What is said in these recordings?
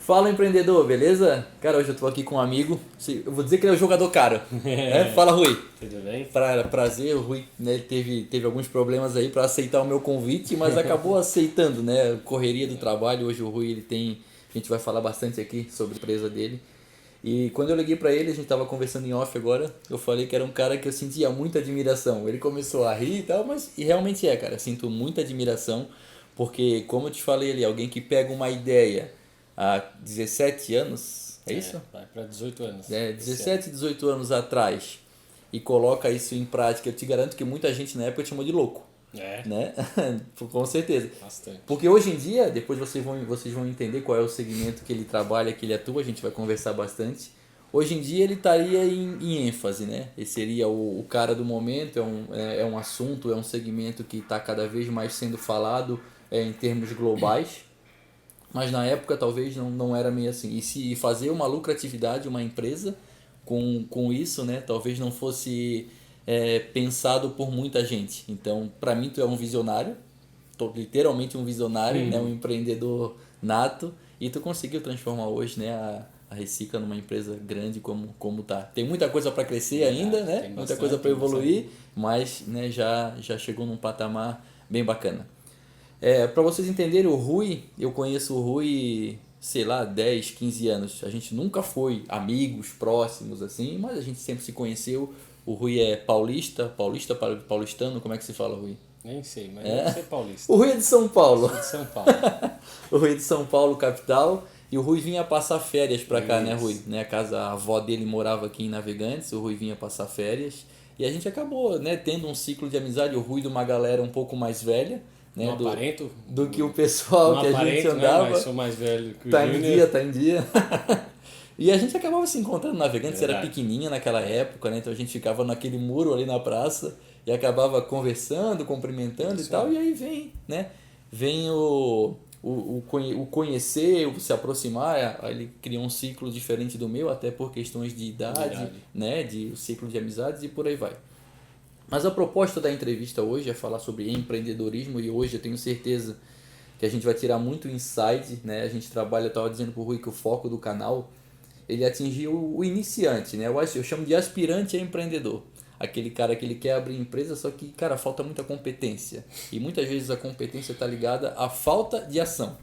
Fala empreendedor, beleza? Cara, hoje eu tô aqui com um amigo. Eu vou dizer que ele é um jogador caro. Fala, Rui. Tudo bem? Prazer, o Rui, né, ele teve alguns problemas aí para aceitar o meu convite, mas acabou aceitando, né? Correria do trabalho. Hoje o Rui ele tem, a gente vai falar bastante aqui sobre a empresa dele. E quando eu liguei para ele, a gente tava conversando em off agora, eu falei que era um cara que eu sentia muita admiração. Ele começou a rir e tal, mas e realmente é, cara, eu sinto muita admiração, porque como eu te falei ali, alguém que pega uma ideia há 17 anos, é isso? Vai para 18 anos. É, Esse ano. 17, 18 anos atrás e coloca isso em prática, eu te garanto que muita gente na época chamou de louco, É, né? Com certeza. bastante. Porque hoje em dia, depois vocês vão entender qual é o segmento que ele trabalha, que ele atua, a gente vai conversar bastante. Hoje em dia ele estaria em ênfase, né? Ele seria o cara do momento, é um assunto, é um segmento que está cada vez mais sendo falado em termos globais. Mas na época talvez não era meio assim. E se fazer uma lucratividade, uma empresa com isso, né? Talvez não fosse pensado por muita gente. Então, para mim, tu é um visionário, tô literalmente um visionário, né? Um empreendedor nato. E tu conseguiu transformar hoje, né? A Recicla numa empresa grande como tá. Tem muita coisa para crescer Verdade, ainda, né? tem Muita bastante, coisa para tem bastante. evoluir, mas né, já chegou num patamar bem bacana. Para vocês entenderem, o Rui, eu conheço o Rui, sei lá, 10 15 anos. A gente nunca foi amigos próximos assim, mas a gente sempre se conheceu. O Rui é paulistano, como é que se fala, Rui? Nem sei, mas deve É. ser O paulista. Rui é de São Paulo. Sou de São Paulo. O Rui é de São Paulo, capital. E o Rui vinha passar férias pra cá, né, Rui? Isso. Né, a avó dele morava aqui em Navegantes, o Rui vinha passar férias. E a gente acabou, né, tendo um ciclo de amizade. O Rui de uma galera um pouco mais velha, né, Não aparento, do que o pessoal não que a gente aparento, né? Mas andava. sou mais velho que o Tá em Júnior. dia, tá em dia. E a gente acabava se encontrando Navegantes, era Verdade. pequenininha naquela época, né? Então a gente ficava naquele muro ali na praça e acabava conversando, cumprimentando e Isso tal. aí. E aí vem, né? Vem o conhecer, o se aproximar. Aí ele cria um ciclo diferente do meu, até por questões de idade, Verdade. né? De o ciclo de amizades e por aí vai. Mas a proposta da entrevista hoje é falar sobre empreendedorismo e hoje eu tenho certeza que a gente vai tirar muito insight, né? A gente trabalha, eu estava dizendo pro Rui que o foco do canal ele atingiu o iniciante, né? Eu chamo de aspirante a empreendedor. Aquele cara que ele quer abrir empresa, só que, cara, falta muita competência. E muitas vezes a competência está ligada à falta de ação.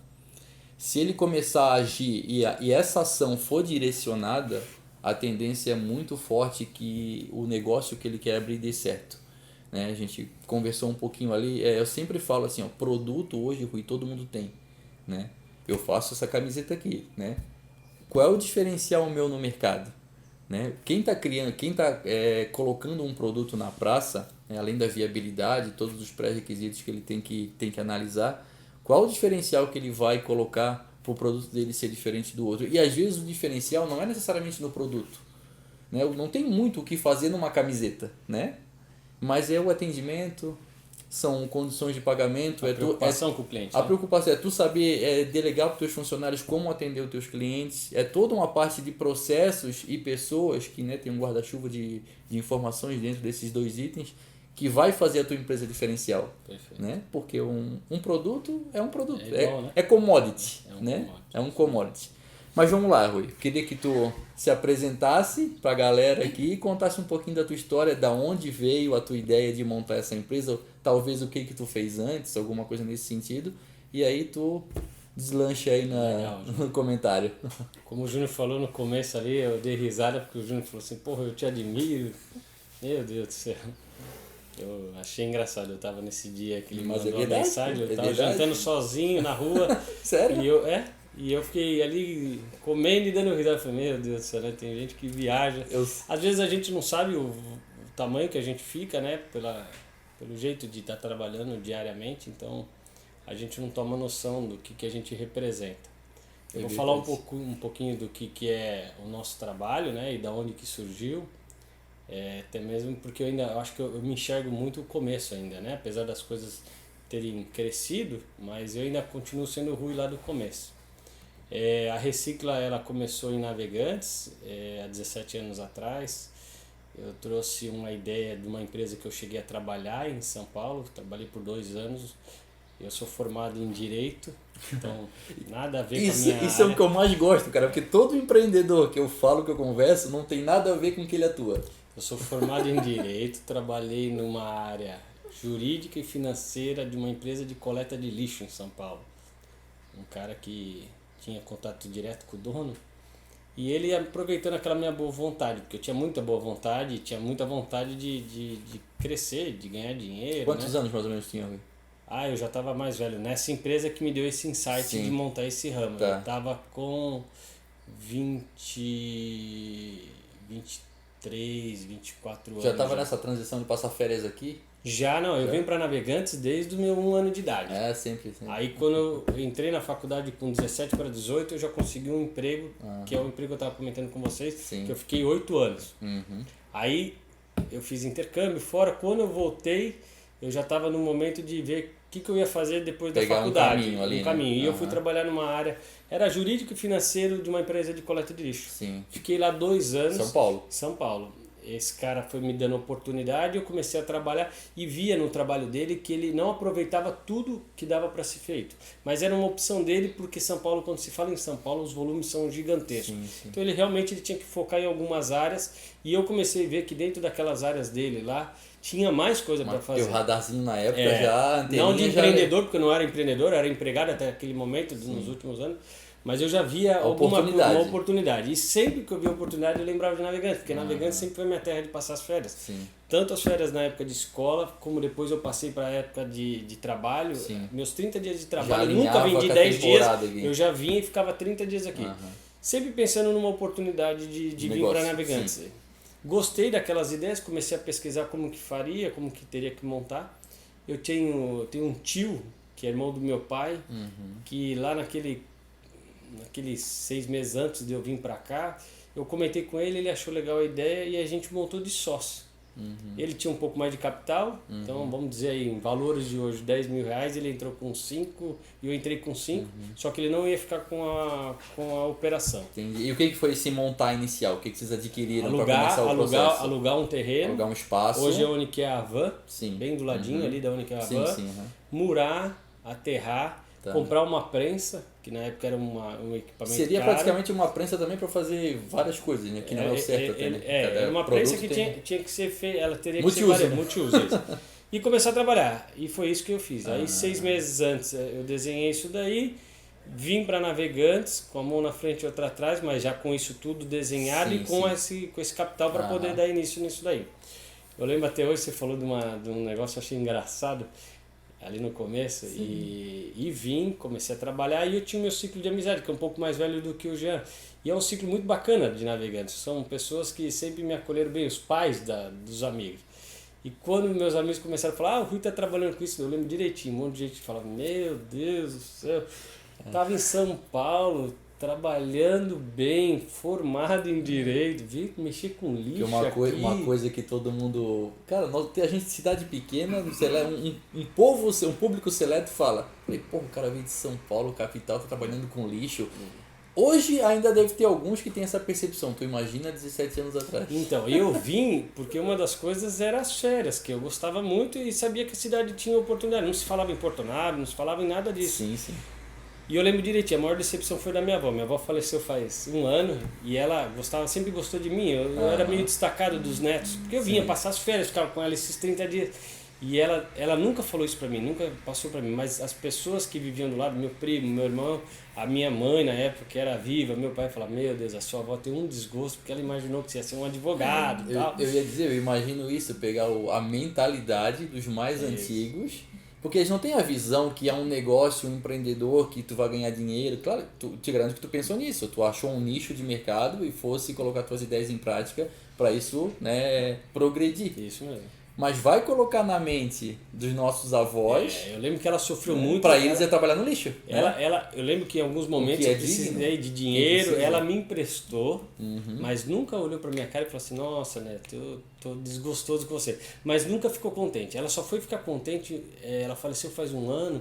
Se ele começar a agir e essa ação for direcionada, a tendência é muito forte que o negócio que ele quer abrir dê certo. Né? A gente conversou um pouquinho ali, eu sempre falo assim, ó, produto hoje, Rui, todo mundo tem. Né? Eu faço essa camiseta aqui, né? Qual é o diferencial meu no mercado? Né? Quem está criando, quem está colocando um produto na praça, né, além da viabilidade, todos os pré-requisitos que ele tem que analisar, qual o diferencial que ele vai colocar para o produto dele ser diferente do outro? E às vezes o diferencial não é necessariamente no produto. Né? Não tem muito o que fazer numa camiseta, né? Mas é o atendimento, são condições de pagamento, A preocupação com o cliente, a né? preocupação é tu saber delegar para os teus funcionários como atender os teus clientes. É toda uma parte de processos e pessoas que né, tem um guarda-chuva de informações dentro desses dois itens que vai fazer a tua empresa diferencial. Perfeito. Né? Porque um produto é um produto. É igual, né? É commodity. É um Né? commodity. É um commodity. Mas vamos lá, Rui. Queria que tu se apresentasse para a galera aqui e contasse um pouquinho da tua história, da onde veio a tua ideia de montar essa empresa, talvez o que tu fez antes, alguma coisa nesse sentido. E aí tu deslancha aí Legal, no comentário. Como o Júnior falou no começo ali, eu dei risada porque o Júnior falou assim, porra, eu te admiro. Meu Deus do céu. Eu achei engraçado, eu tava nesse dia que ele Mas é mandou a verdade, mensagem, eu é tava verdade. jantando sozinho na rua. Sério? E eu fiquei ali comendo e dando risada. Eu falei, meu Deus do céu, né? Tem gente que viaja. Às vezes a gente não sabe o tamanho que a gente fica, né? Pelo jeito de estar trabalhando diariamente, então a gente não toma noção do que a gente representa. Eu vou falar um pouquinho do que é o nosso trabalho, né? E da onde que surgiu. Até mesmo porque eu acho que eu me enxergo muito o começo ainda, né? Apesar das coisas terem crescido, mas eu ainda continuo sendo o Rui lá do começo. A Recicla ela começou em Navegantes, há 17 anos atrás. Eu trouxe uma ideia de uma empresa que eu cheguei a trabalhar em São Paulo, trabalhei por 2 anos Eu sou formado em Direito, então nada a ver Isso, com a minha isso é área. o que eu mais gosto, cara, porque todo empreendedor que eu falo, que eu converso, não tem nada a ver com o que ele atua. Eu sou formado em Direito, trabalhei numa área jurídica e financeira de uma empresa de coleta de lixo em São Paulo. Um cara que tinha contato direto com o dono. E ele aproveitando aquela minha boa vontade, porque eu tinha muita boa vontade, tinha muita vontade de crescer, de ganhar dinheiro. Quantos anos mais ou menos tinha? Eu já estava mais velho. Nessa empresa que me deu esse insight Sim. de montar esse ramo. Tá. Eu estava com 23, 24 anos. Já estava nessa transição de passar férias aqui? Já não, eu venho para Navegantes desde o meu 1 ano de idade. Sempre. Aí quando eu entrei na faculdade com 17 para 18, eu já consegui um emprego, que é o emprego que eu estava comentando com vocês, Sim. que eu fiquei 8 anos. Uhum. Aí eu fiz intercâmbio fora, quando eu voltei, eu já estava no momento de ver o que eu ia fazer depois da faculdade. Um caminho. Né? E eu fui trabalhar numa área, era jurídico e financeiro de uma empresa de coleta de lixo. Sim. Fiquei lá 2 anos. São Paulo. Esse cara foi me dando oportunidade, eu comecei a trabalhar e via no trabalho dele que ele não aproveitava tudo que dava para ser feito. Mas era uma opção dele, porque São Paulo, quando se fala em São Paulo, os volumes são gigantescos. Sim. Então ele realmente tinha que focar em algumas áreas, e eu comecei a ver que dentro daquelas áreas dele lá tinha mais coisa para fazer. Porque o radarzinho na época já... Não de empreendedor, porque eu não era empreendedor, eu era empregado até aquele momento, nos últimos anos. Mas eu já via uma oportunidade. E sempre que eu via oportunidade eu lembrava de Navegantes, porque Navegantes sempre foi minha terra de passar as férias. Sim. Tanto as férias na época de escola, como depois eu passei para a época de trabalho. Sim. Meus 30 dias de trabalho, eu nunca vendi 10 dias, eu já vinha e ficava 30 dias aqui. Sempre pensando numa oportunidade de vir para Navegantes. Sim. Gostei daquelas ideias, comecei a pesquisar como que faria, como que teria que montar. Eu tenho um tio, que é irmão do meu pai, que lá naqueles 6 meses antes de eu vir para cá, eu comentei com ele, ele achou legal a ideia e a gente montou de sócio. Ele tinha um pouco mais de capital, então vamos dizer aí, em valores de hoje, 10 mil reais, ele entrou com 5 e eu entrei com 5, só que ele não ia ficar com a operação. Entendi. E o que foi se montar inicial? O que vocês adquiriram para começar o processo? Alugar um terreno, alugar um espaço. Hoje é a Unique Avan, sim. Bem do ladinho ali da Unique Avan, murar, aterrar, comprar uma prensa, que na época era um equipamento Seria caro. Praticamente uma prensa também para fazer várias coisas, né? Que não é o certo até, né? Era uma prensa que tinha que ser feita, ela teria que ser multiuso. E começar a trabalhar. E foi isso que eu fiz. Aí 6 meses antes eu desenhei isso daí, vim para Navegantes, com a mão na frente e outra atrás, mas já com isso tudo desenhado e com esse capital para poder dar início nisso daí. Eu lembro até hoje, você falou de um negócio que eu achei engraçado, ali no começo, e vim, comecei a trabalhar, e eu tinha o meu ciclo de amizade, que é um pouco mais velho do que o Jean. E é um ciclo muito bacana de Navegantes, são pessoas que sempre me acolheram bem, os pais dos amigos. E quando meus amigos começaram a falar, o Rui tá trabalhando com isso, eu lembro direitinho, um monte de gente falava, meu Deus do céu, tava em São Paulo, trabalhando bem, formado em Direito, mexer com lixo uma coisa que todo mundo... Cara, a gente, cidade pequena, um público seleto fala, o cara vem de São Paulo, capital, tá trabalhando com lixo. Hoje ainda deve ter alguns que tem essa percepção, tu imagina 17 anos atrás. Então, eu vim porque uma das coisas era as férias, que eu gostava muito e sabia que a cidade tinha oportunidade. Não se falava em Porto Nave, não se falava em nada disso. Sim. E eu lembro direitinho, a maior decepção foi da minha avó. Minha avó faleceu faz 1 ano e ela sempre gostou de mim. Eu era meio destacado dos netos, porque eu vinha passar as férias, ficava com ela esses 30 dias. E ela nunca falou isso pra mim, nunca passou pra mim, mas as pessoas que viviam do lado, meu primo, meu irmão, a minha mãe na época, que era viva, meu pai falava, meu Deus, a sua avó tem um desgosto, porque ela imaginou que você ia ser um advogado e tal. Eu ia dizer, eu imagino isso, pegar a mentalidade dos mais antigos, porque eles não têm a visão que é um negócio, um empreendedor, que tu vai ganhar dinheiro. Claro, te garanto que tu pensou nisso, tu achou um nicho de mercado e fosse colocar tuas ideias em prática para isso, né, progredir. Isso mesmo. Mas vai colocar na mente dos nossos avós. Eu lembro que ela sofreu muito. Para eles é trabalhar no lixo. Eu lembro que em alguns momentos eu precisei de dinheiro, ela me emprestou, mas nunca olhou para minha cara e falou assim, nossa, Neto, eu tô desgostoso com você. Mas nunca ficou contente. Ela só foi ficar contente, ela faleceu faz 1 ano,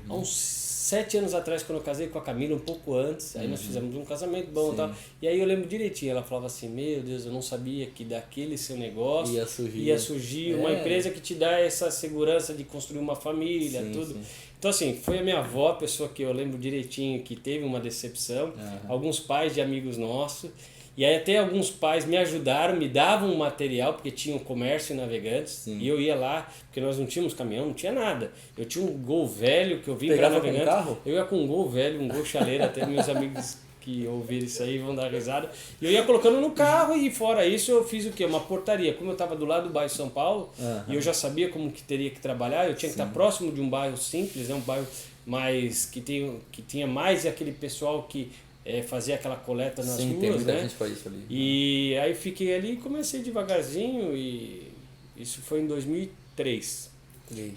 há uns 7 anos atrás, quando eu casei com a Camila, um pouco antes, aí nós fizemos um casamento bom e tal. E aí eu lembro direitinho, ela falava assim, meu Deus, eu não sabia que daquele seu negócio ia surgir uma empresa que te dá essa segurança de construir uma família, tudo. Sim. Então, assim, foi a minha avó, a pessoa que eu lembro direitinho que teve uma decepção, alguns pais de amigos nossos, e aí até alguns pais me ajudaram, me davam material, porque tinha um comércio em Navegantes, Sim. e eu ia lá, porque nós não tínhamos caminhão, não tinha nada. Eu tinha um Gol velho que eu vim para Pegava Navegantes. com carro? Eu ia com um Gol velho, um Gol chaleiro, até meus amigos que ouviram isso aí vão dar risada. E eu ia colocando no carro e fora isso eu fiz o quê? Uma portaria. Como eu estava do lado do bairro São Paulo e eu já sabia como que teria que trabalhar, eu tinha que estar próximo de um bairro simples, um bairro mais que tinha mais aquele pessoal que fazia aquela coleta nas ruas, tem muita né? gente faz isso ali. E aí fiquei ali e comecei devagarzinho e isso foi em 2003.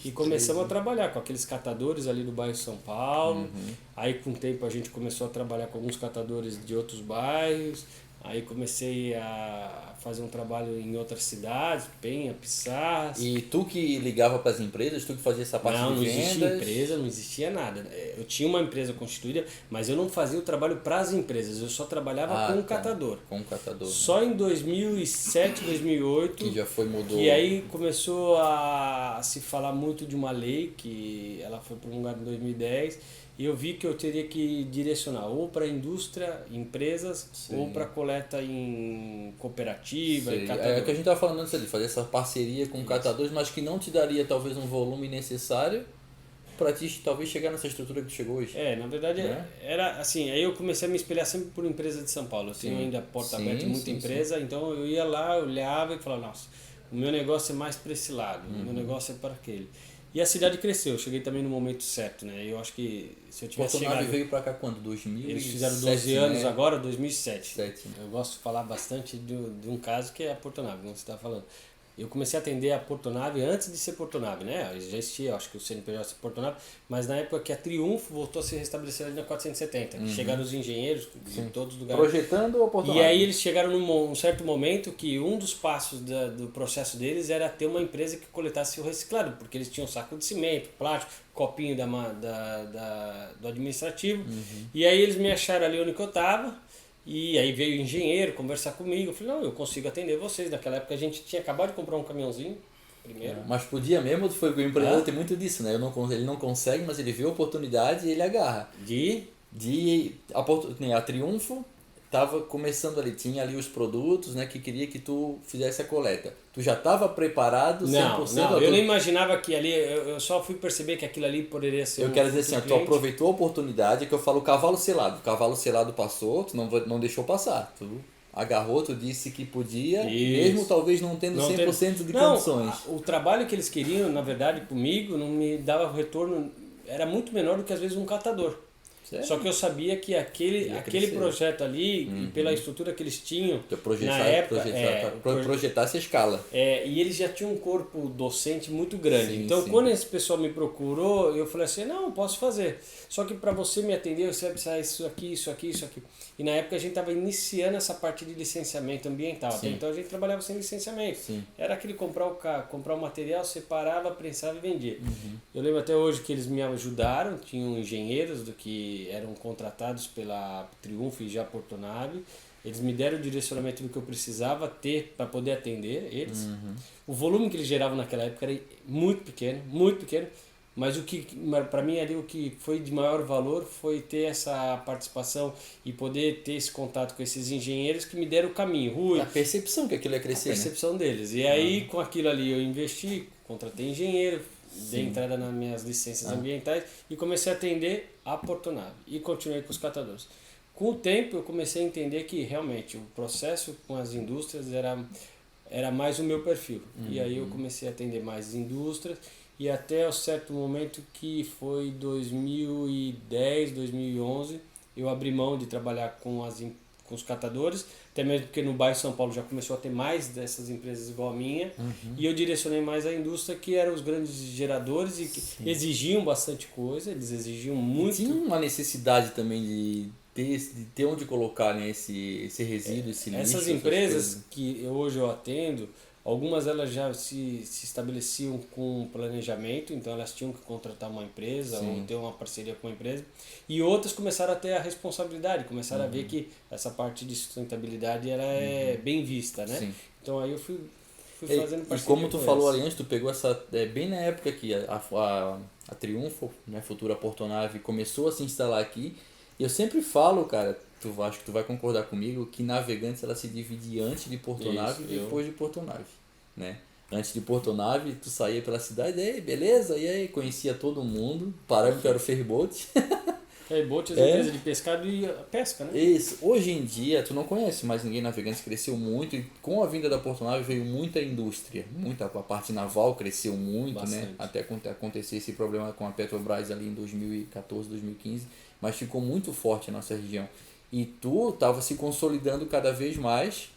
E começamos a trabalhar com aqueles catadores ali do bairro São Paulo. Aí com o tempo a gente começou a trabalhar com alguns catadores de outros bairros. Aí comecei a fazer um trabalho em outras cidades, Penha, Pissarras. E tu que ligava para as empresas, tu que fazia essa parte de vendas? Não existia empresa, não existia nada. Eu tinha uma empresa constituída, mas eu não fazia o trabalho para as empresas, eu só trabalhava com o catador. Com o catador. Só em 2007, 2008, que já mudou. E aí começou a se falar muito de uma lei, que ela foi promulgada em 2010, e eu vi que eu teria que direcionar ou para indústria, empresas, ou para coleta em cooperativa e catador. É o que a gente estava falando antes ali, fazer essa parceria com catadores, mas que não te daria talvez um volume necessário para ti talvez chegar nessa estrutura que tu chegou hoje. Na verdade era assim, aí eu comecei a me espelhar sempre por empresa de São Paulo. Eu tenho ainda porta aberta em muita empresa, então eu ia lá, olhava e falava, nossa, o meu negócio é mais para esse lado, o meu negócio é para aquele. E a cidade cresceu, eu cheguei também no momento certo, né? Eu acho que se eu tivesse chegado... veio para cá quando? 2007? Eles fizeram 12 anos agora, 2007. Eu gosto de falar bastante de um caso que é a Portonave, como você está falando. Eu comecei a atender a Portonave antes de ser Portonave, né? Já existia, acho que o CNPJ é Portonave, mas na época que a Triunfo voltou a se restabelecer ali na 470. Chegaram os engenheiros de todos os lugares. Projetando a Portonave. E aí eles chegaram num certo momento que um dos passos do processo deles era ter uma empresa que coletasse o reciclado, porque eles tinham saco de cimento, plástico, copinho do administrativo. E aí eles me acharam ali onde que eu estava. E aí veio o engenheiro conversar comigo. Eu falei, não, eu consigo atender vocês. Naquela época a gente tinha acabado de comprar um caminhãozinho primeiro. Mas podia mesmo, foi o empreendedor tem muito disso, né? Ele não consegue, mas ele vê a oportunidade e ele agarra. A Triunfo estava começando ali, tinha ali os produtos, né, que queria que tu fizesse a coleta. Tu já estava preparado 100%? Não, eu não imaginava que ali, eu só fui perceber que aquilo ali poderia ser quero dizer assim, tu aproveitou a oportunidade, que eu falo cavalo selado. O cavalo selado passou, tu não deixou passar. Tu agarrou, tu disse que podia, mesmo talvez não tendo 100% de condições. O trabalho que eles queriam, na verdade, comigo, não me dava retorno, era muito menor do que às vezes um catador. Sério? Só que eu sabia que aquele projeto ali, e pela estrutura que eles tinham na época... Projetasse a escala. E eles já tinham um corpo docente muito grande. Então, quando esse pessoal me procurou, eu falei assim, não, posso fazer. Só que para você me atender, você vai precisar isso aqui, isso aqui, isso aqui. E na época a gente estava iniciando essa parte de licenciamento ambiental. Então a gente trabalhava sem licenciamento. Era aquele comprar o material, separava, prensava e vendia. Eu lembro até hoje que eles me ajudaram, tinham engenheiros que eram contratados pela Triunfo e já Portonave. Eles me deram o direcionamento do que eu precisava ter para poder atender eles. O volume que eles geravam naquela época era muito pequeno, mas para mim ali o que foi de maior valor foi ter essa participação e poder ter esse contato com esses engenheiros que me deram o caminho. A percepção que aquilo ia crescer. A percepção deles. E aí com aquilo ali eu investi, contratei engenheiro, dei entrada nas minhas licenças ambientais e comecei a atender a Portonave e continuei com os catadores. Com o tempo eu comecei a entender que realmente o processo com as indústrias era mais o meu perfil. E aí eu comecei a atender mais indústrias e até um certo momento que foi 2010, 2011, eu abri mão de trabalhar com os catadores, até mesmo porque no bairro São Paulo já começou a ter mais dessas empresas igual a minha, e eu direcionei mais a indústria, que eram os grandes geradores e que exigiam bastante coisa, eles exigiam muito. E tinha uma necessidade também de ter onde colocar, né, esse resíduo, esse lixo. Essas empresas que hoje eu atendo, algumas elas já se estabeleciam com planejamento, então elas tinham que contratar uma empresa ou ter uma parceria com uma empresa. E outras começaram a ter a responsabilidade, começaram a ver que essa parte de sustentabilidade ela é bem vista, né? Então aí eu fui fui fazendo parceria. E como tu com falou eles. ali antes, tu pegou essa. Bem na época que a Triunfo, né, futura Portonave, começou a se instalar aqui. E eu sempre falo, cara, acho que tu vai concordar comigo, que Navegantes ela se divide antes de Portonave e depois de Portonave, né? Antes de Portonave, tu saía pela cidade, e aí, beleza? E aí, conhecia todo mundo, parâmetro era o ferryboat. Ferryboat, as empresas de pescado e pesca, né? Isso. Hoje em dia, tu não conhece mais ninguém. Navegantes cresceu muito e com a vinda da Portonave veio muita indústria. A parte naval cresceu muito, Bastante. né? Até acontecer esse problema com a Petrobras ali em 2014, 2015. Mas ficou muito forte a nossa região. E tu estava se consolidando cada vez mais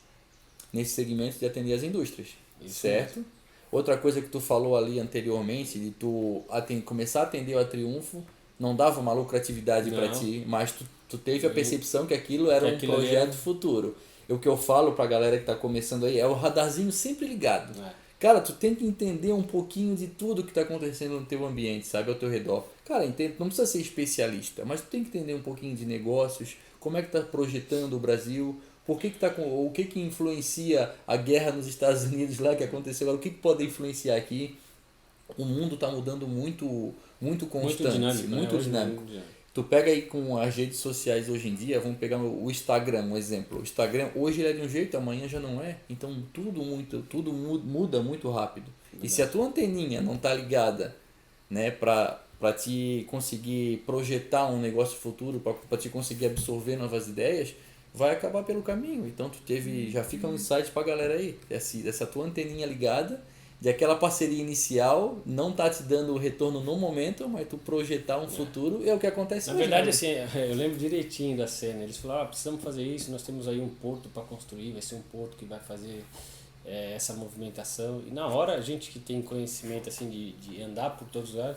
nesse segmento de atender as indústrias. Isso certo? Mesmo. Outra coisa que tu falou ali anteriormente, de tu começar a atender a Triunfo, não dava uma lucratividade para ti, mas tu teve a percepção que aquilo era um projeto futuro. E o que eu falo pra galera que tá começando aí é o radarzinho sempre ligado. Cara, tu tem que entender um pouquinho de tudo que tá acontecendo no teu ambiente, sabe, ao teu redor. Cara, não precisa ser especialista, mas tu tem que entender um pouquinho de negócios, como é que tá projetando o Brasil, o que influencia a guerra nos Estados Unidos lá que aconteceu agora, o que pode influenciar aqui. O mundo está mudando muito constante, muito dinâmico. Tu pega aí com as redes sociais hoje em dia, vamos pegar o Instagram, um exemplo. O Instagram hoje ele é de um jeito, amanhã já não é. Então tudo muda muito rápido. E se a tua anteninha não tá ligada, né, para te conseguir projetar um negócio futuro, para te conseguir absorver novas ideias, vai acabar pelo caminho. Então já fica um insight pra galera aí, essa tua anteninha ligada, de aquela parceria inicial não tá te dando o retorno no momento, mas tu projetar um futuro é o que acontece hoje. Na verdade, assim, eu lembro direitinho da cena. Eles falaram, precisamos fazer isso, nós temos aí um porto para construir, vai ser um porto que vai fazer essa movimentação. E na hora, a gente que tem conhecimento assim de andar por todos os lugares,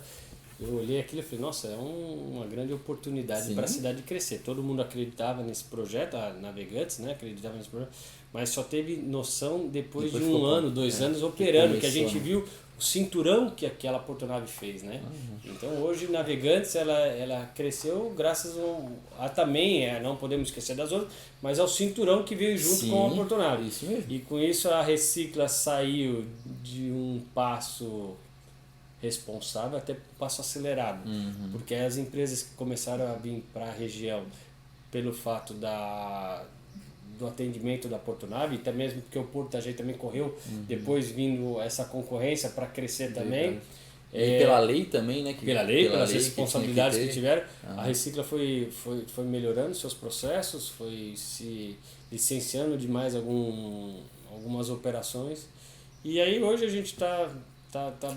eu olhei aquilo e falei, nossa, é uma grande oportunidade para a cidade crescer. Todo mundo acreditava nesse projeto, a Navegantes, né, acreditava nesse projeto, mas só teve noção depois de um ano, 2 anos operando, que a gente viu o cinturão que aquela portonave fez, né? Então hoje Navegantes ela cresceu graças a também, não podemos esquecer das outras, mas ao cinturão que veio junto com a portonave. Isso mesmo. E com isso a Recicla saiu de um passo responsável até um passo acelerado, porque as empresas que começaram a vir para a região pelo fato do atendimento da portonave, até mesmo porque o Porto da Gente também correu, depois vindo essa concorrência para crescer também. E pela lei também, né? Pelas responsabilidades que tiveram, a Recicla foi melhorando seus processos, foi se licenciando de mais algumas operações, e aí hoje a gente está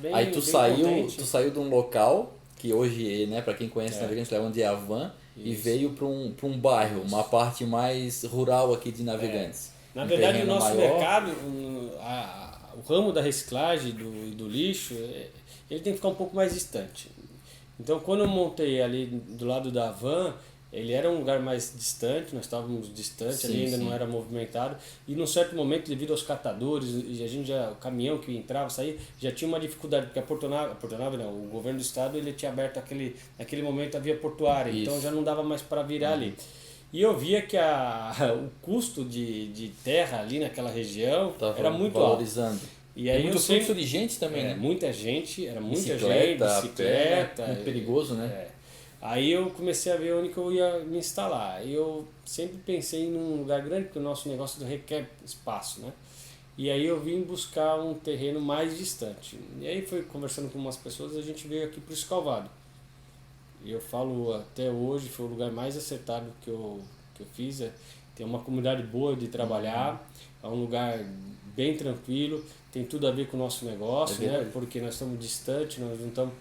bem. Aí tu contente. saiu de um local que hoje, né, para quem conhece Navegantes, é onde é a van, e veio para um bairro, uma parte mais rural aqui de Navegantes. Na verdade, o nosso mercado, o ramo da reciclagem e do lixo, ele tem que ficar um pouco mais distante. Então, quando eu montei ali do lado da van, ele era um lugar mais distante, nós estávamos distantes, ali ainda não era movimentado, e num certo momento, devido aos catadores, e o caminhão que entrava, saía, já tinha uma dificuldade, porque a Portonave não, o governo do estado ele tinha aberto naquele momento a via portuária, então já não dava mais para virar ali. E eu via que o custo de terra ali naquela região era muito valorizando. alto. E aí muito fluxo de gente também, né? Muita gente, bicicleta, muito perigoso, né? Aí eu comecei a ver onde que eu ia me instalar. E eu sempre pensei num lugar grande, porque o nosso negócio requer espaço, né? E aí eu vim buscar um terreno mais distante. E aí foi conversando com umas pessoas, a gente veio aqui para o Escalvado. E eu falo, até hoje, foi o lugar mais acertado que eu fiz. Tem uma comunidade boa de trabalhar, é um lugar bem tranquilo, tem tudo a ver com o nosso negócio, né? Porque nós estamos distantes, nós não estamos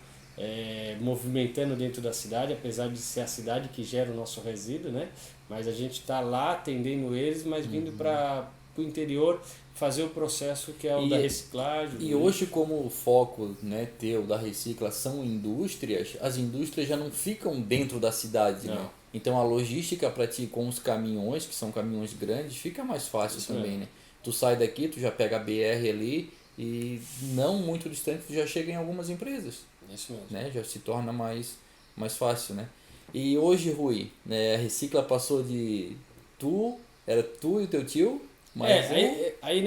movimentando dentro da cidade, apesar de ser a cidade que gera o nosso resíduo, né? Mas a gente está lá atendendo eles, mas vindo para o interior fazer o processo que é o da reciclagem. E hoje, como o foco, né, teu da Recicla são indústrias, as indústrias já não ficam dentro da cidade, né? Então a logística para ti com os caminhões, que são caminhões grandes, fica mais fácil também, né? Tu sai daqui, tu já pega a BR ali e não muito distante tu já chega em algumas empresas. Isso mesmo. Né? Já se torna mais fácil, né? E hoje, Rui, né, a Recicla passou de era tu e o teu tio, Mas aí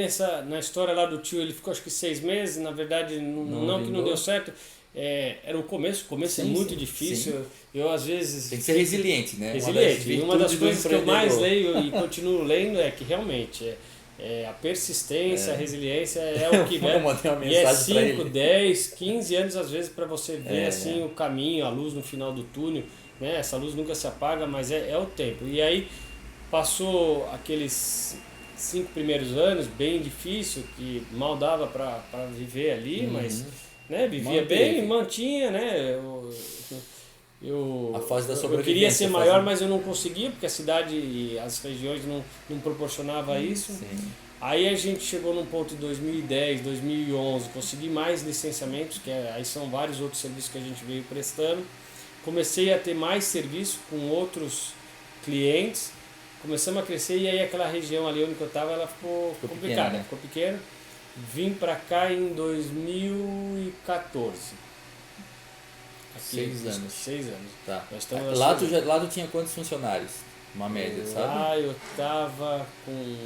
na história lá do tio, ele ficou acho que 6 meses, na verdade não que não deu certo. Era o começo é muito difícil. Sim. Eu às vezes... Tem que ser resiliente, né? Resiliente. E uma das coisas que eu mais leio e continuo lendo é que realmente a persistência, a resiliência é o que e é 5, 10, 15 anos às vezes para você ver assim o caminho, a luz no final do túnel, né? Essa luz nunca se apaga, mas é o tempo. E aí passou aqueles 5 primeiros anos bem difícil, que mal dava para viver ali, mas né, vivia bem, mantinha, né? A fase da sobrevivência. Eu queria ser maior, mas eu não conseguia, porque a cidade e as regiões não proporcionavam isso. Sim. Aí a gente chegou num ponto em 2010, 2011, consegui mais licenciamentos, aí são vários outros serviços que a gente veio prestando. Comecei a ter mais serviço com outros clientes, começamos a crescer e aí aquela região ali onde eu estava, ela ficou complicada, pequena, né? Ficou pequena. Vim para cá em 2014. Aqui, 6 anos. 6 anos. Tá. Lá tu tinha quantos funcionários? Uma média, sabe? Lá eu tava com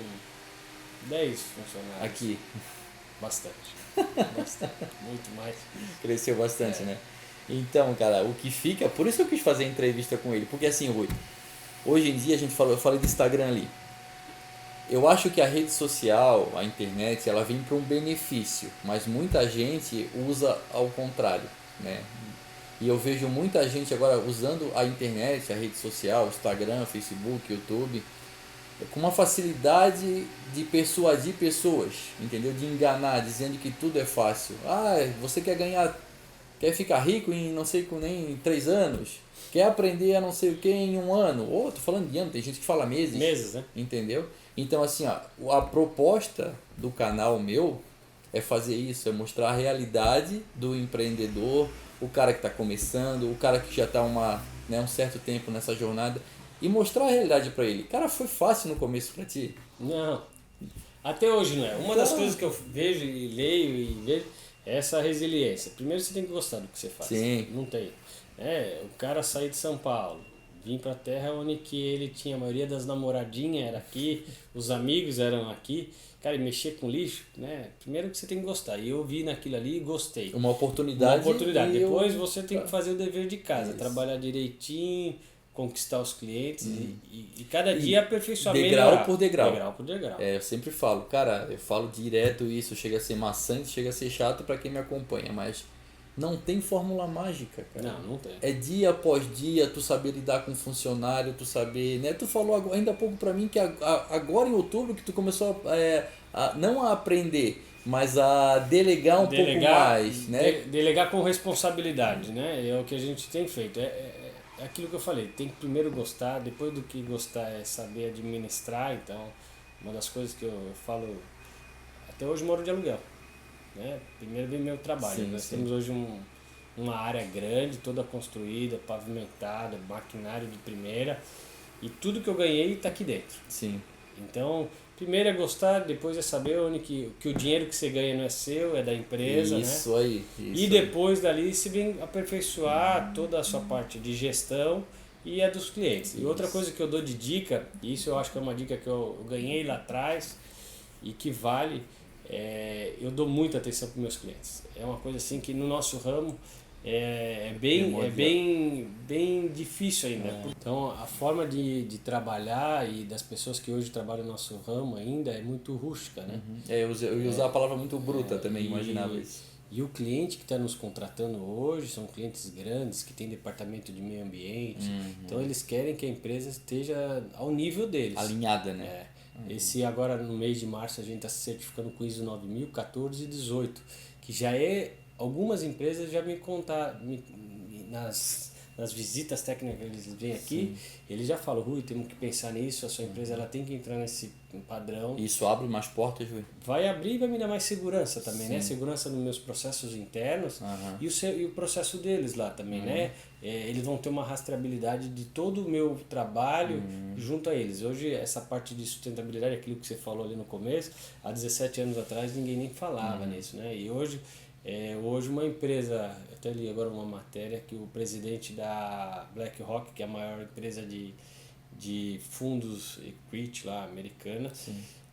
10 funcionários. Aqui? Bastante. Muito mais. Cresceu bastante, né? Então, cara, o que fica... Por isso que eu quis fazer a entrevista com ele. Porque assim, Rui, hoje em dia eu falei do Instagram ali. Eu acho que a rede social, a internet, ela vem para um benefício, mas muita gente usa ao contrário, né? E eu vejo muita gente agora usando a internet, a rede social, Instagram, Facebook, YouTube, com uma facilidade de persuadir pessoas, entendeu? De enganar, dizendo que tudo é fácil. Você quer ficar rico em não sei nem 3 anos? Quer aprender a não sei o que em 1 ano? Tô falando de ano, tem gente que fala meses. Meses, né? Entendeu? Então, assim, a proposta do canal meu é fazer isso, é mostrar a realidade do empreendedor, o cara que está começando, o cara que já está um certo tempo nessa jornada, e mostrar a realidade para ele. Cara, foi fácil no começo para ti? Não, até hoje não é. Uma das coisas que eu vejo e leio e vejo é essa resiliência. Primeiro você tem que gostar do que você faz. Sim. Não tem. O cara sair de São Paulo, vim pra terra onde que ele tinha a maioria das namoradinhas era aqui, os amigos eram aqui, cara, e mexer com lixo, né? Primeiro que você tem que gostar. E eu vi naquilo ali e gostei. Uma oportunidade. Depois você tem que fazer o dever de casa, trabalhar direitinho, conquistar os clientes e cada dia aperfeiçoar, degrau por degrau. Degrau por degrau. Eu sempre falo, cara, eu falo direto isso, chega a ser maçante, chega a ser chato para quem me acompanha, mas não tem fórmula mágica, cara. Não tem. É dia após dia, tu saber lidar com funcionário, tu saber, né? Tu falou ainda há pouco pra mim que agora em outubro que tu começou não a aprender, mas a delegar pouco mais, né? Delegar com responsabilidade, né? É o que a gente tem feito. É aquilo que eu falei, tem que primeiro gostar, depois do que gostar é saber administrar. Então, uma das coisas que eu falo, até hoje moro de aluguel. Né? Primeiro vem meu trabalho. Nós temos hoje uma área grande, toda construída, pavimentada, maquinário de primeira, e tudo que eu ganhei está aqui dentro. Sim. Então, primeiro é gostar, depois é saber onde que o dinheiro que você ganha não é seu, é da empresa. Isso, né? Aí. E depois dali você vem aperfeiçoar toda a sua parte de gestão e a dos clientes. E outra coisa que eu dou de dica, e isso eu acho que é uma dica que eu ganhei lá atrás e que vale... eu dou muita atenção para meus clientes. É uma coisa assim que no nosso ramo é bem difícil ainda. Então a forma de trabalhar e das pessoas que hoje trabalham no nosso ramo ainda é muito rústica, né? Eu ia usar a palavra muito bruta também, imaginava isso. E o cliente que está nos contratando hoje são clientes grandes que têm departamento de meio ambiente. Então eles querem que a empresa esteja ao nível deles. Alinhada, né? Esse agora no mês de março a gente está se certificando com ISO 9000, 14 e 18, que já algumas empresas já me contaram, nas visitas técnicas que eles vêm aqui, eles já falam, Rui, temos que pensar nisso, a sua empresa ela tem que entrar nesse padrão. Isso abre mais portas, Rui? Vai abrir e vai me dar mais segurança também, né? Segurança nos meus processos internos e o processo deles lá também, né? Eles vão ter uma rastreabilidade de todo o meu trabalho junto a eles. Hoje, essa parte de sustentabilidade, aquilo que você falou ali no começo, há 17 anos atrás ninguém nem falava nisso, né? E hoje uma empresa, eu até li agora uma matéria que o presidente da BlackRock, que é a maior empresa de fundos equity lá, americana,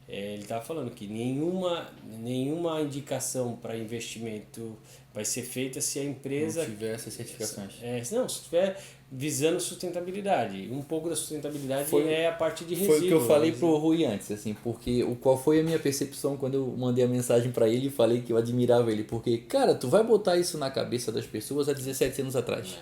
ele estava falando que nenhuma indicação para investimento vai ser feita se a empresa... Não tiver essas certificações. Não, se estiver visando sustentabilidade. Um pouco da sustentabilidade é a parte de resíduos. Foi o que eu falei pro Rui antes, assim, porque qual foi a minha percepção quando eu mandei a mensagem para ele e falei que eu admirava ele. Porque, cara, tu vai botar isso na cabeça das pessoas há 17 anos atrás.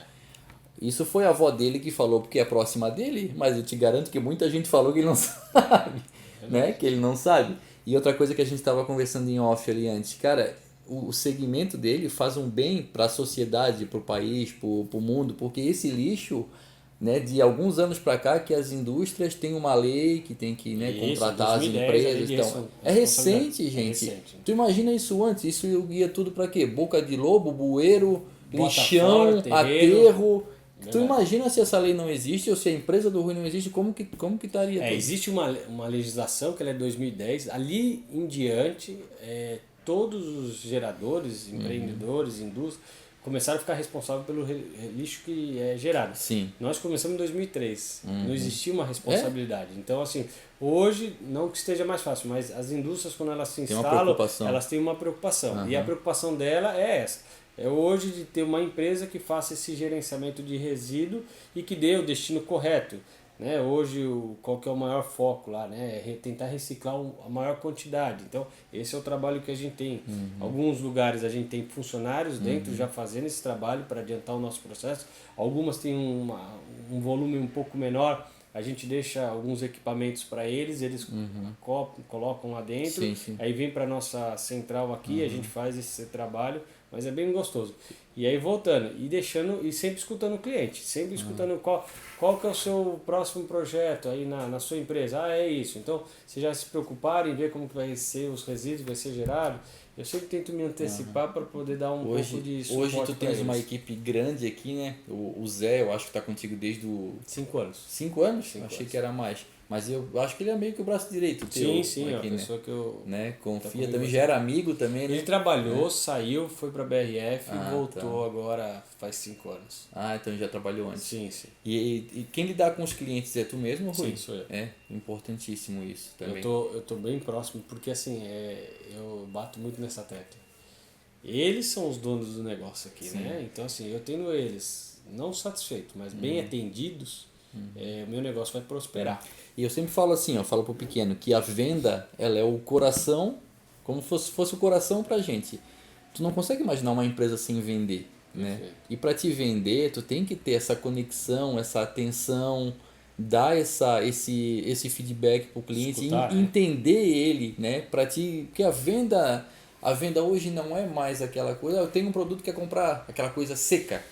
Isso foi a avó dele que falou porque é próxima dele, mas eu te garanto que muita gente falou que ele não sabe, né? Que ele não sabe. E outra coisa que a gente estava conversando em off ali antes, cara, o segmento dele faz um bem para a sociedade, para o país, para o mundo, porque esse lixo, né, de alguns anos para cá que as indústrias têm uma lei que tem que, né, contratar 2010, as empresas. Então, é recente, gente. Recente. Tu imagina isso antes? Isso ia tudo para quê? Boca de lobo, bueiro, Bota lixão, fora, aterro. Tu Verdade. imagina se essa lei não existe ou se a empresa do Rui não existe, como que estaria tudo? Existe uma legislação que ela é de 2010, ali em diante, todos os geradores, empreendedores, indústrias, começaram a ficar responsáveis pelo lixo que é gerado. Sim. Nós começamos em 2003, não existia uma responsabilidade. Então, assim, hoje, não que esteja mais fácil, mas as indústrias, quando elas se instalam, elas têm uma preocupação. E a preocupação dela é essa. É hoje de ter uma empresa que faça esse gerenciamento de resíduo e que dê o destino correto. Né? Hoje, qual que é o maior foco lá? Né? É tentar reciclar a maior quantidade. Então, esse é o trabalho que a gente tem. Alguns lugares a gente tem funcionários dentro já fazendo esse trabalho para adiantar o nosso processo. Algumas têm um volume um pouco menor. A gente deixa alguns equipamentos para eles colocam lá dentro. Sim. Aí vem para a nossa central aqui, a gente faz esse trabalho. Mas é bem gostoso. E aí voltando, e sempre escutando o cliente, sempre escutando qual que é o seu próximo projeto aí na sua empresa. É isso. Então, se já se preocuparem em ver como que vai ser os resíduos, vai ser gerado, eu sempre tento me antecipar para poder dar pouco de suporte. Hoje tu tens uma equipe grande aqui, né? O Zé, eu acho que está contigo desde 5 anos. 5 anos? Achei que era mais. Mas eu acho que ele é meio que o braço direito teu. Sim, aqui, é uma pessoa que eu... Né? Confia também, já era amigo também, né? Ele trabalhou, saiu, foi para a BRF e voltou agora faz 5 anos. Então já trabalhou antes. Sim. E quem lidar com os clientes é tu mesmo, Rui? Sim, sou eu. É importantíssimo isso também. Eu tô bem próximo, porque assim, eu bato muito nessa tecla. Eles são os donos do negócio aqui, né? Então assim, eu tendo eles não satisfeitos, mas bem atendidos, o meu negócio vai prosperar. E eu sempre falo assim, eu falo pro pequeno, que a venda, ela é o coração, como fosse o coração pra gente. Tu não consegue imaginar uma empresa sem vender, né? E para te vender, tu tem que ter essa conexão, essa atenção, dar esse feedback pro cliente, entender ele, né? Porque a venda hoje não é mais aquela coisa, eu tenho um produto que quer comprar, aquela coisa seca.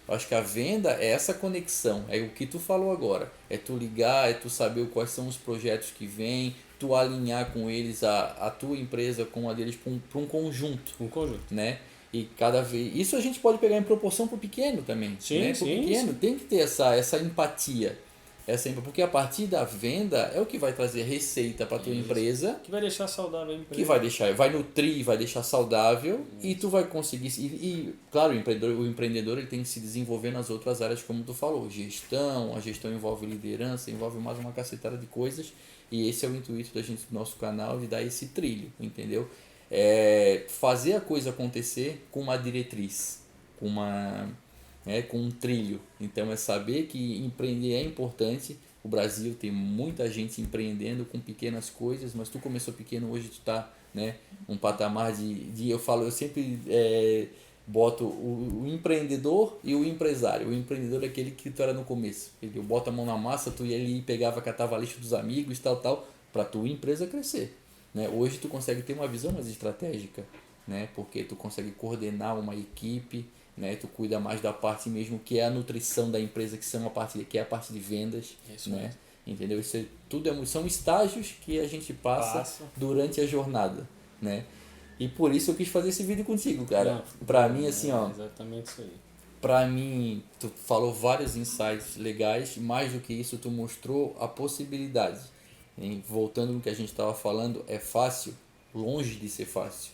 Eu acho que a venda é essa conexão, é o que tu falou agora, é tu ligar, é tu saber quais são os projetos que vêm, tu alinhar com eles a tua empresa com a deles para um conjunto. Né? E cada vez. Isso a gente pode pegar em proporção para o pequeno também. Sim, né? Para o pequeno tem que ter essa empatia. Porque a partir da venda é o que vai trazer receita para tua empresa. Que vai deixar saudável a empresa. Que vai nutrir, vai deixar saudável e tu vai conseguir. E claro, o empreendedor ele tem que se desenvolver nas outras áreas, como tu falou. A gestão envolve liderança, envolve mais uma cacetada de coisas. E esse é o intuito do nosso canal, de dar esse trilho, entendeu? Fazer a coisa acontecer com uma diretriz, com um trilho. Então é saber que empreender é importante. O Brasil tem muita gente empreendendo com pequenas coisas, mas tu começou pequeno, hoje tu está, né, um patamar eu sempre boto o empreendedor e o empresário. O empreendedor é aquele que tu era no começo. Ele bota a mão na massa, tu ia ali e pegava, catava lixo dos amigos, tal, para tua empresa crescer. Né? Hoje tu consegue ter uma visão mais estratégica, né? Porque tu consegue coordenar uma equipe, né? Tu cuida mais da parte mesmo que é a nutrição da empresa, que é a parte de vendas. Isso, né? Entendeu? Isso são estágios que a gente passa durante a jornada, né? E por isso eu quis fazer esse vídeo contigo, cara. Pra mim, assim, ó. Exatamente isso aí. Pra mim, tu falou vários insights legais, mais do que isso, tu mostrou a possibilidade. E voltando no que a gente estava falando, é fácil, longe de ser fácil.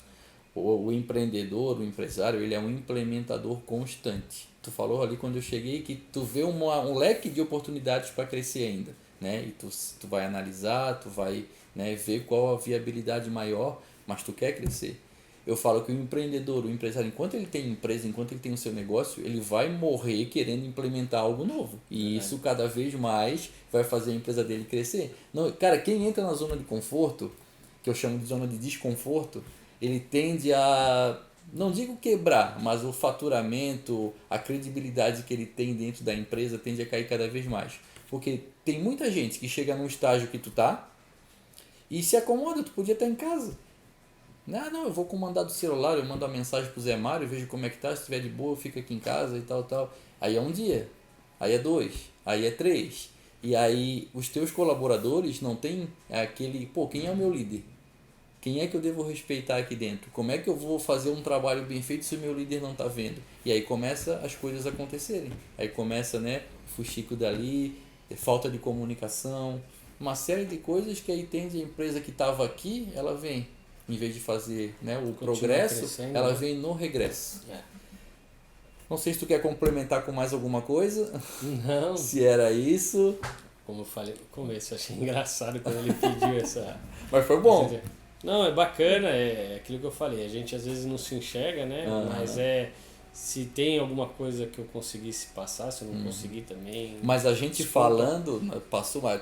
O empreendedor, o empresário, ele é um implementador constante. Tu falou ali quando eu cheguei que tu vê um leque de oportunidades para crescer ainda. né? E tu vai analisar, tu vai, né, ver qual a viabilidade maior, mas tu quer crescer. Eu falo que o empreendedor, o empresário, enquanto ele tem empresa, enquanto ele tem o seu negócio, ele vai morrer querendo implementar algo novo. E isso cada vez mais vai fazer a empresa dele crescer. Não, cara, quem entra na zona de conforto, que eu chamo de zona de desconforto, ele tende a, não digo quebrar, mas o faturamento, a credibilidade que ele tem dentro da empresa tende a cair cada vez mais. Porque tem muita gente que chega num estágio que tu tá e se acomoda, tu podia estar em casa. Não, eu vou comandar do celular, eu mando uma mensagem pro Zé Mário, vejo como é que tá, se estiver de boa, eu fico aqui em casa e tal. Aí é um dia, aí é 2, aí é 3. E aí os teus colaboradores não tem aquele, quem é o meu líder? Quem é que eu devo respeitar aqui dentro? Como é que eu vou fazer um trabalho bem feito se o meu líder não está vendo? E aí começa as coisas a acontecerem. Aí começa, né, fuxico dali, falta de comunicação, uma série de coisas que aí tende a empresa que estava aqui, ela vem. Em vez de fazer, né, o progresso, ela vem no regresso. Não sei se tu quer complementar com mais alguma coisa. Não. Se era isso. Como eu falei no começo, eu achei engraçado quando ele pediu essa... Mas foi bom. Não, é bacana, é aquilo que eu falei. A gente às vezes não se enxerga, né? Mas se tem alguma coisa que eu conseguisse passar, se eu não conseguir também... Mas a gente falando,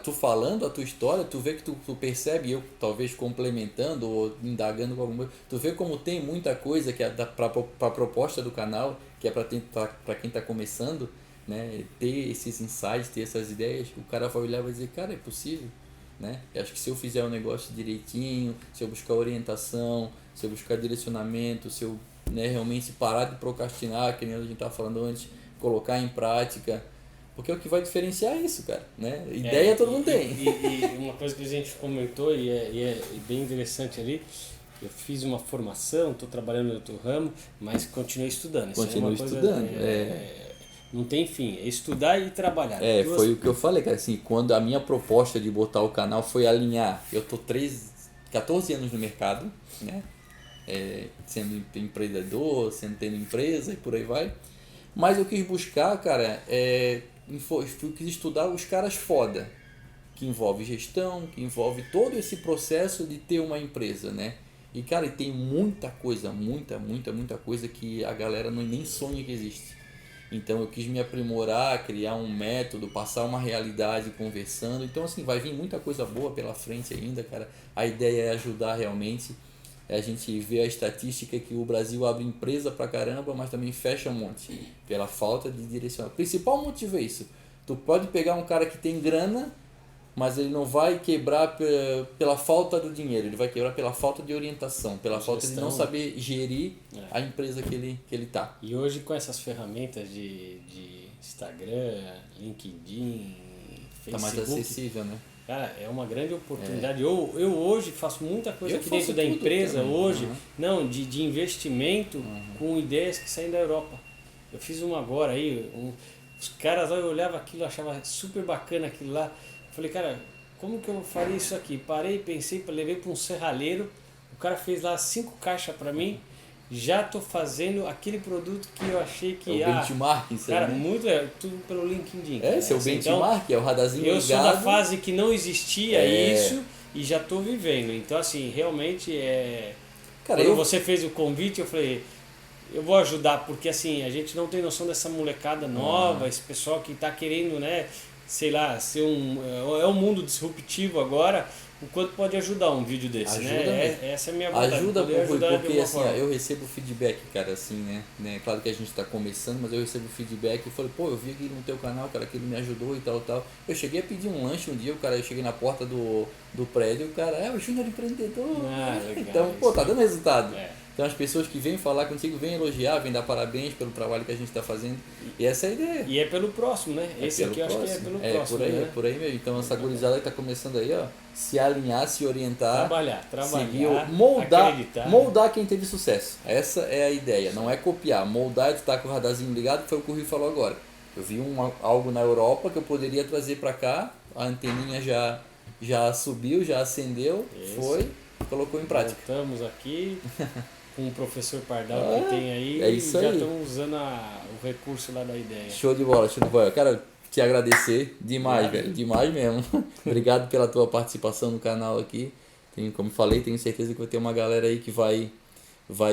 tu falando a tua história, tu vê que tu percebe, eu talvez complementando ou indagando com alguma coisa, tu vê como tem muita coisa que é para a proposta do canal, que é para quem está começando, né? Ter esses insights, ter essas ideias, o cara vai olhar e vai dizer, cara, é possível. Né? Eu acho que se eu fizer o negócio direitinho, se eu buscar orientação, se eu buscar direcionamento, se eu, né, realmente parar de procrastinar, que nem a gente estava falando antes, colocar em prática, porque é o que vai diferenciar isso, cara, né? Ideia todo mundo tem. E uma coisa que a gente comentou e é bem interessante ali, eu fiz uma formação, estou trabalhando no outro ramo, mas continuei estudando. Continuo estudando, Não tem fim, é estudar e trabalhar. Foi o que eu falei, cara, assim, quando a minha proposta de botar o canal foi alinhar, eu tô 14 anos no mercado, né, sendo empreendedor, tendo empresa e por aí vai, mas eu quis buscar, cara, eu quis estudar os caras foda, que envolve gestão, que envolve todo esse processo de ter uma empresa, né, e cara, tem muita coisa, muita coisa que a galera nem sonha que existe. Então eu quis me aprimorar, criar um método, passar uma realidade conversando. Então assim, vai vir muita coisa boa pela frente ainda, cara. A ideia é ajudar realmente. A gente vê a estatística que o Brasil abre empresa pra caramba, mas também fecha um monte. Pela falta de direcionamento. O principal motivo é isso. Tu pode pegar um cara que tem grana, mas ele não vai quebrar pela falta do dinheiro. Ele vai quebrar pela falta de orientação, pela falta de não saber gerir a empresa que ele tá. E hoje com essas ferramentas de Instagram, LinkedIn, Facebook... Tá mais acessível, né? Cara, é uma grande oportunidade. Eu hoje faço muita coisa aqui dentro da empresa hoje, de investimento com ideias que saem da Europa. Eu fiz uma agora aí, os caras lá, eu olhava aquilo, achava super bacana aquilo lá. Falei, cara, como que eu faria isso aqui? Parei, pensei, levei para um serralheiro, o cara fez lá 5 caixas para mim, já tô fazendo aquele produto que eu achei que... É o benchmark, isso cara, aí, né? Tudo pelo LinkedIn. Esse é o benchmark, então, é o radarzinho ligado. Eu sou da fase que não existia isso e já tô vivendo. Então, assim, realmente Cara, quando você fez o convite, eu falei... Eu vou ajudar, porque assim, a gente não tem noção dessa molecada nova, esse pessoal que tá querendo, né... sei lá, ser um mundo disruptivo agora, o quanto pode ajudar um vídeo desse, né? Essa é a minha vontade. Ajuda porque assim, eu recebo feedback, cara, assim, né? Claro que a gente está começando, mas eu recebo feedback e falei, eu vi aqui no teu canal, cara, que ele me ajudou e tal. Eu cheguei a pedir um lanche um dia, eu cheguei na porta do prédio, o cara, o Júnior Empreendedor. Legal, então, tá dando resultado. Então as pessoas que vêm falar contigo, vêm elogiar, vêm dar parabéns pelo trabalho que a gente está fazendo. E essa é a ideia. E é pelo próximo, né? Esse aqui eu acho que é pelo próximo. Por aí mesmo. Então essa gurizada que está começando aí, se alinhar, se orientar. Trabalhar, seguir, acreditar. Moldar quem teve sucesso. Essa é a ideia, não é copiar. Moldar, tu tá com o radarzinho ligado, foi o que o Rui falou agora. Eu vi algo na Europa que eu poderia trazer para cá, a anteninha já subiu, já acendeu, colocou em prática. Voltamos aqui... com o professor Pardal que tem aí, já estão usando o recurso lá da ideia. Show de bola. Cara, te agradecer demais, velho. Demais mesmo. Obrigado pela tua participação no canal aqui. Como falei, tenho certeza que vai ter uma galera aí que vai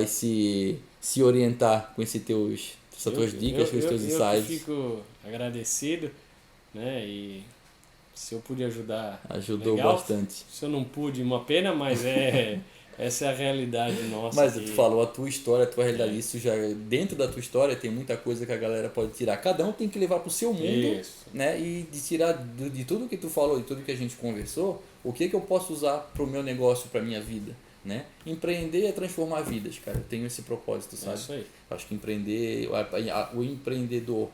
se orientar com essas tuas dicas, com os teus insights. Eu fico agradecido, né? E se eu pude ajudar, ajudou legal. Bastante. Se eu não pude, uma pena, mas essa é a realidade nossa. Mas tu falou a tua história, a tua realidade. Isso já dentro da tua história tem muita coisa que a galera pode tirar. Cada um tem que levar pro seu mundo, Isso. né? E de tirar de tudo que tu falou, de tudo que a gente conversou, o que eu posso usar pro meu negócio, pra minha vida, né? Empreender é transformar vidas, cara. Eu tenho esse propósito, sabe? É isso aí. Acho que empreender, o empreendedor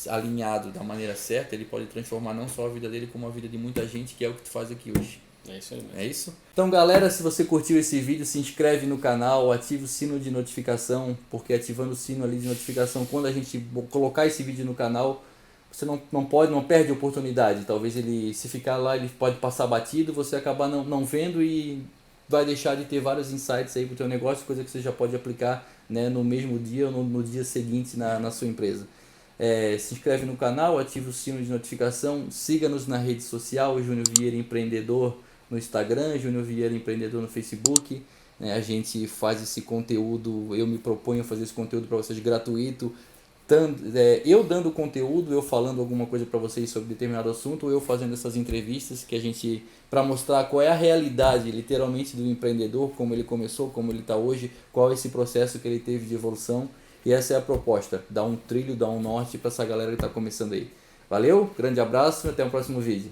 alinhado da maneira certa, ele pode transformar não só a vida dele, como a vida de muita gente, que é o que tu faz aqui hoje. É isso aí mesmo. É isso? Então, galera, se você curtiu esse vídeo, se inscreve no canal, ativa o sino de notificação, porque ativando o sino ali de notificação, quando a gente colocar esse vídeo no canal, você não perde a oportunidade. Talvez ele, se ficar lá, ele pode passar batido, você acabar não vendo e vai deixar de ter vários insights aí pro teu negócio, coisa que você já pode aplicar, né, no mesmo dia ou no dia seguinte na sua empresa. Se inscreve no canal, ativa o sino de notificação, siga-nos na rede social, Júnior Vieira Empreendedor no Instagram, Júnior Vieira Empreendedor no Facebook. A gente faz esse conteúdo, eu me proponho a fazer esse conteúdo para vocês gratuito, eu dando conteúdo, eu falando alguma coisa para vocês sobre determinado assunto, ou eu fazendo essas entrevistas que a gente, para mostrar qual é a realidade literalmente do empreendedor, como ele começou, como ele está hoje, qual é esse processo que ele teve de evolução. E essa é a proposta, dar um trilho, dar um norte para essa galera que está começando aí. Valeu, grande abraço e até o próximo vídeo.